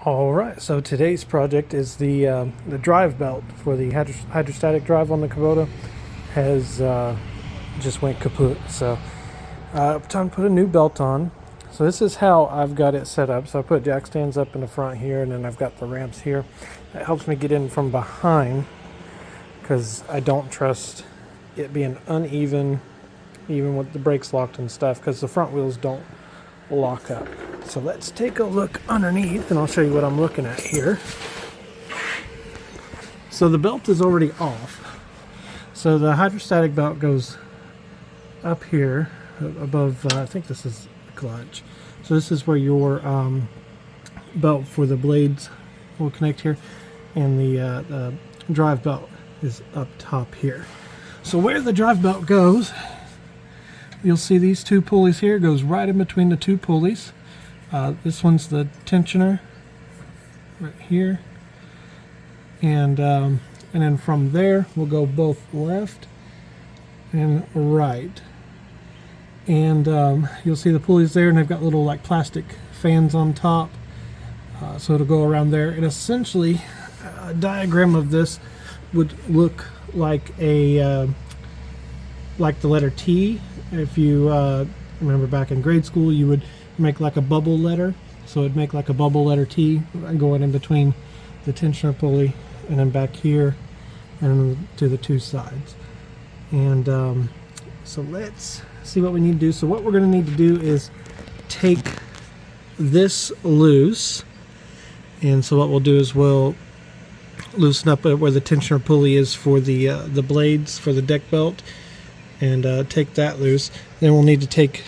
All right, so today's project is the drive belt for the hydrostatic drive on the Kubota has just went kaput. So time to put a new belt on. So this is how I've got it set up. So I put jack stands up in the front here, and then I've got the ramps here. That helps me get in from behind because I don't trust it being uneven, even with the brakes locked and stuff, because the front wheels don't lock up. So let's take a look underneath and I'll show you what I'm looking at here. So the belt is already off. So the hydrostatic belt goes up here above, I think this is the clutch. So this is where your belt for the blades will connect here, and the drive belt is up top here. So where the drive belt goes, you'll see these two pulleys here. It goes right in between the two pulleys. This one's the tensioner right here, and then from there we'll go both left and right, and you'll see the pulleys there, and they've got little like plastic fans on top, so it'll go around there. And essentially a diagram of this would look like a like the letter T. If you remember back in grade school, you would make like a bubble letter. So it'd make like a bubble letter T going in between the tensioner pulley and then back here and to the two sides. And so let's see what we need to do. So what we're going to need to do is take this loose. And so what we'll do is we'll loosen up where the tensioner pulley is for the blades for the deck belt, and take that loose. Then we'll need to take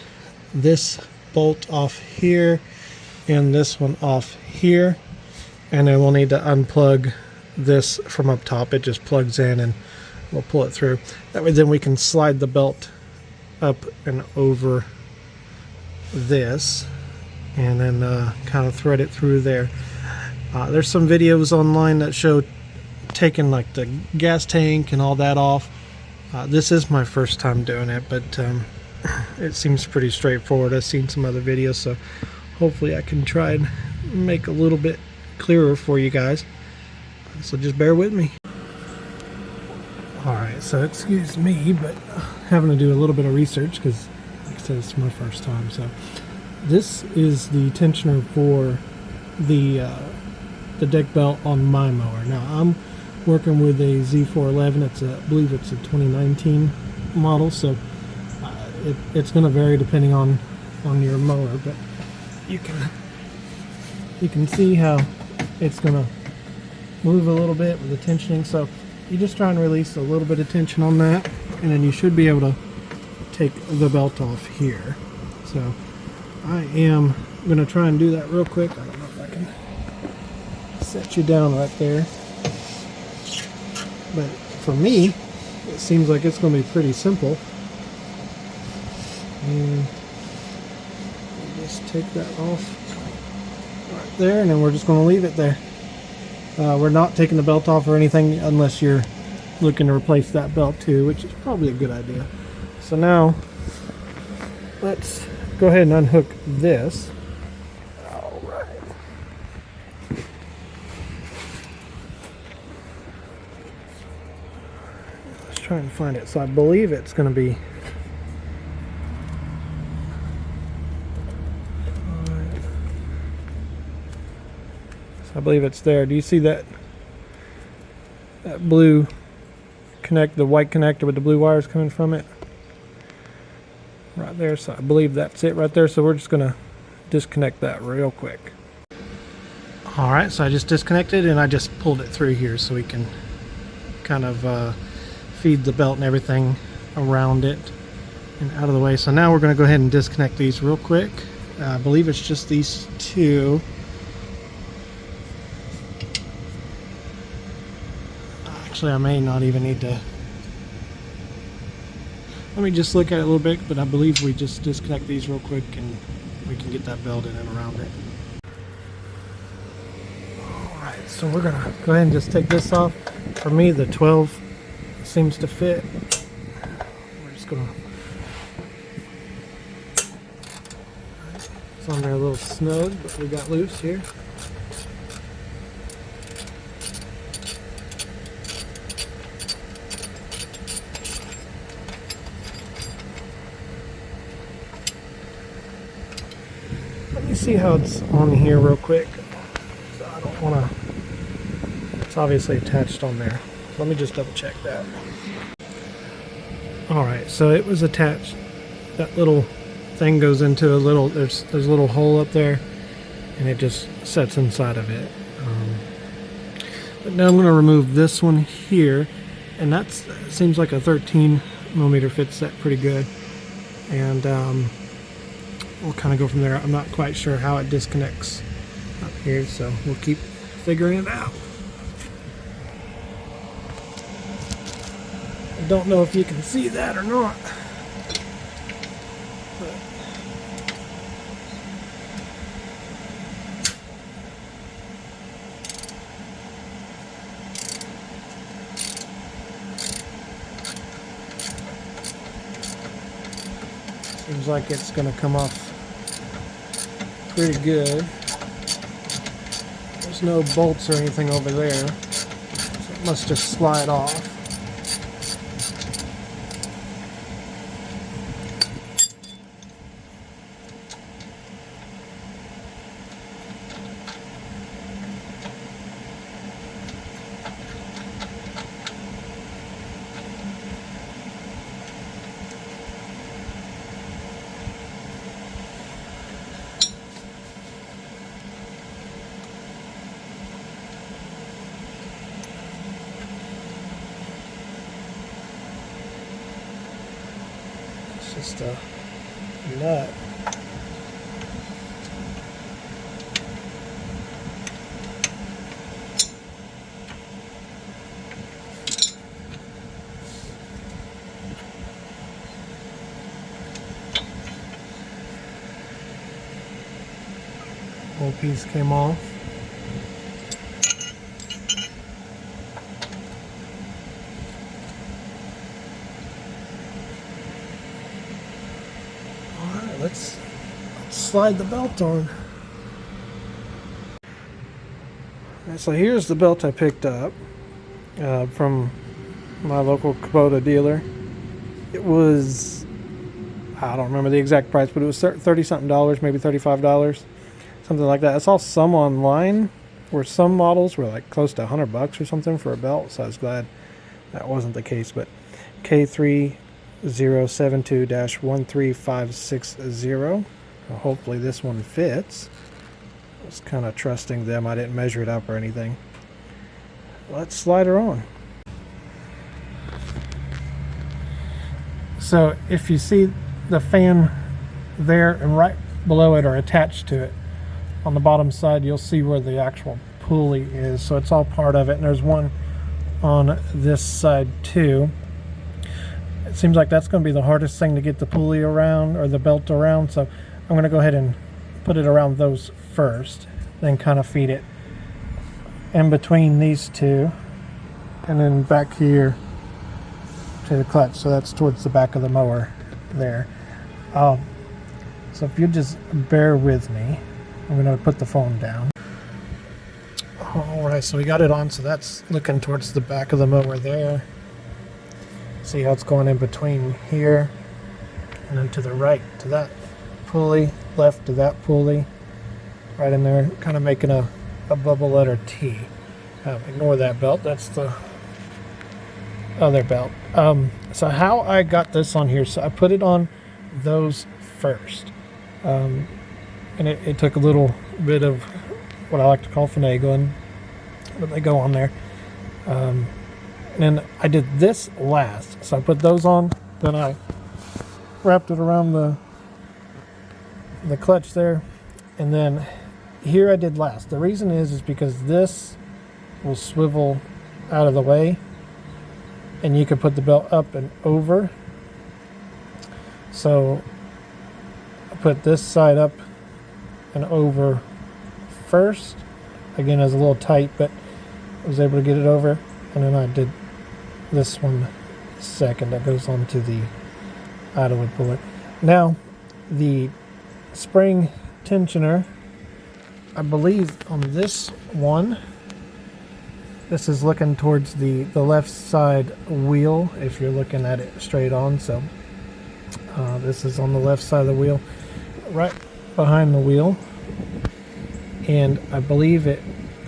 this bolt off here and this one off here, and then we'll need to unplug this from up top. It just plugs in and we'll pull it through. That way then we can slide the belt up and over this, and then kind of thread it through there. There's some videos online that show taking like the gas tank and all that off. This is my first time doing it, but it seems pretty straightforward. I've seen some other videos, so hopefully I can try and make a little bit clearer for you guys. So just bear with me. Alright, so excuse me, but having to do a little bit of research because, like I said, it's my first time. So this is the tensioner for the deck belt on my mower. Now I'm working with a Z411. I believe it's a 2019 model, so it's going to vary depending on your mower, but you can see how it's going to move a little bit with the tensioning. So you just try and release a little bit of tension on that, and then you should be able to take the belt off here. So I am going to try and do that real quick. I don't know if I can set you down right there, but for me it seems like it's going to be pretty simple. And just take that off right there, and then we're just going to leave it there. We're not taking the belt off or anything unless you're looking to replace that belt too, which is probably a good idea. So now let's go ahead and unhook this. All right. Let's try and find it. So I believe it's going to be I believe it's there. Do you see that blue the white connector with the blue wires coming from it? Right there. So I believe that's it right there. So we're just going to disconnect that real quick. Alright, so I just disconnected and I just pulled it through here so we can kind of feed the belt and everything around it and out of the way. So now we're going to go ahead and disconnect these real quick. I believe it's just these two. Actually, I may not even need to. Let me just look at it a little bit, but I believe we just disconnect these real quick and we can get that belt in and around it. Alright, so we're going to go ahead and just take this off. For me, the 12 seems to fit. We're just going to. It's on there a little snug, but we got loose here. see how it's on here real quick. So I don't want to, it's obviously attached on there. Let me just double check that. Alright, so it was attached. That little thing goes into a little, there's a little hole up there, and it just sets inside of it. But now I'm going to remove this one here, and that seems like a 13 millimeter fits that pretty good. And we'll kind of go from there. I'm not quite sure how it disconnects up here, so we'll keep figuring it out. I don't know if you can see that or not. Seems like it's going to come off pretty good. There's no bolts or anything over there, so it must just slide off. Just a nut. Whole piece came off. Let's slide the belt on. Right, so here's the belt I picked up from my local Kubota dealer. It was, I don't remember the exact price, but it was 30 something dollars, maybe $35, something like that. I saw some online where some models were like close to $100 or something for a belt, so I was glad that wasn't the case. But K3072-13560. Hopefully this one fits. I was kind of trusting them. I didn't measure it up or anything. Let's slide her on. So if you see the fan there and right below it or attached to it, on the bottom side you'll see where the actual pulley is. So it's all part of it, and there's one on this side too. It seems like that's going to be the hardest thing to get the pulley around, or the belt around, so I'm going to go ahead and put it around those first, then kind of feed it in between these two, and then back here to the clutch. So that's towards the back of the mower there. So if you just bear with me, I'm going to put the phone down. Alright, so we got it on, so that's looking towards the back of the mower there. See how it's going in between here, and then to the right to that pulley, left to that pulley, right in there, kind of making a bubble letter T. Ignore that belt, that's the other belt. So how I got this on here, so I put it on those first, and it took a little bit of what I like to call finagling, but they go on there. And then I did this last, so I put those on, then I wrapped it around the clutch there, and then here I did last. The reason is because this will swivel out of the way, and you can put the belt up and over. So I put this side up and over first. Again, it was a little tight, but I was able to get it over, and then I did this one second. That goes onto the idler pulley. Now the spring tensioner, I believe on this one, this is looking towards the left side wheel if you're looking at it straight on. So this is on the left side of the wheel, right behind the wheel. and I believe it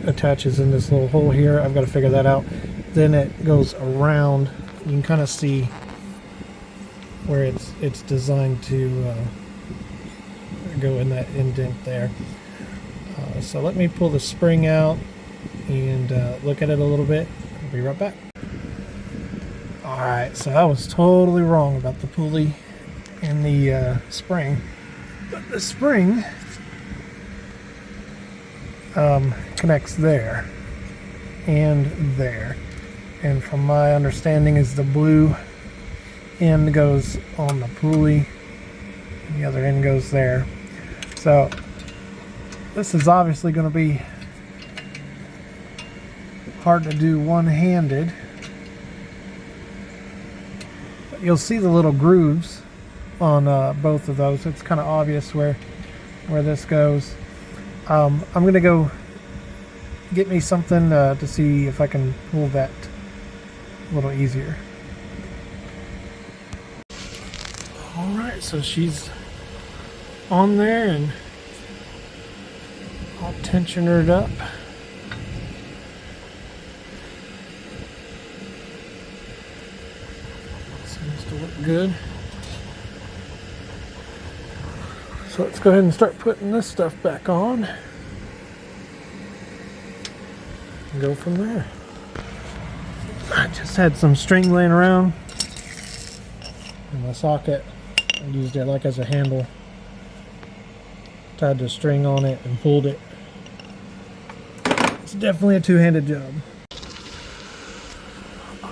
attaches in this little hole here. I've got to figure that out. Then it goes around. You can kind of see where it's designed to go in that indent there. So let me pull the spring out and look at it a little bit. I'll be right back. Alright, so I was totally wrong about the pulley and the spring. But the spring connects there and there. And from my understanding is the blue end goes on the pulley and the other end goes there. So this is obviously going to be hard to do one-handed. But you'll see the little grooves on both of those. It's kind of obvious where this goes. I'm going to go get me something to see if I can pull that a little easier. Alright, so she's on there and I'll tension her up. Seems to look good. So let's go ahead and start putting this stuff back on and go from there. I just had some string laying around in my socket. I used it like as a handle. Tied the string on it and pulled it. It's definitely a two-handed job.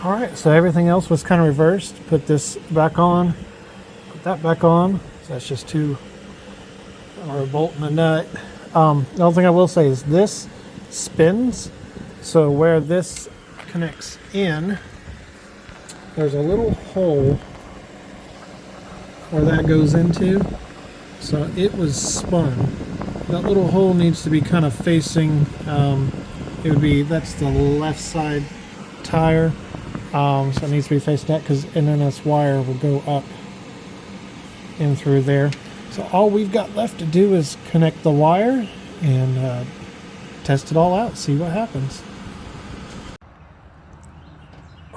Alright, so everything else was kind of reversed. Put this back on, put that back on. So that's just two, or a bolt and a nut. The only thing I will say is this spins. So where this connects in, there's a little hole where that goes into. So it was spun. That little hole needs to be kind of facing, it would be, that's the left side tire. So it needs to be facing that, and then this wire will go up in through there. So all we've got left to do is connect the wire and test it all out, see what happens.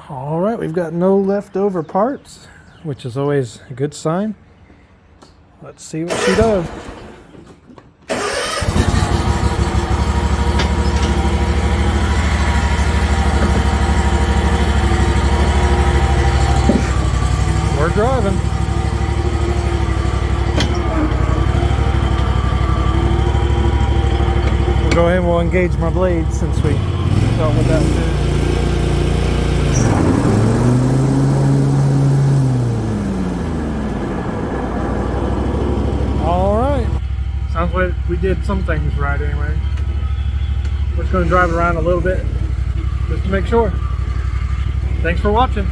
Alright, we've got no leftover parts, which is always a good sign. Let's see what she does. We're driving. We'll go ahead and we'll engage my blade since we dealt with that too. Sounds like we did some things right anyway. We're just going to drive around a little bit just to make sure. Thanks for watching.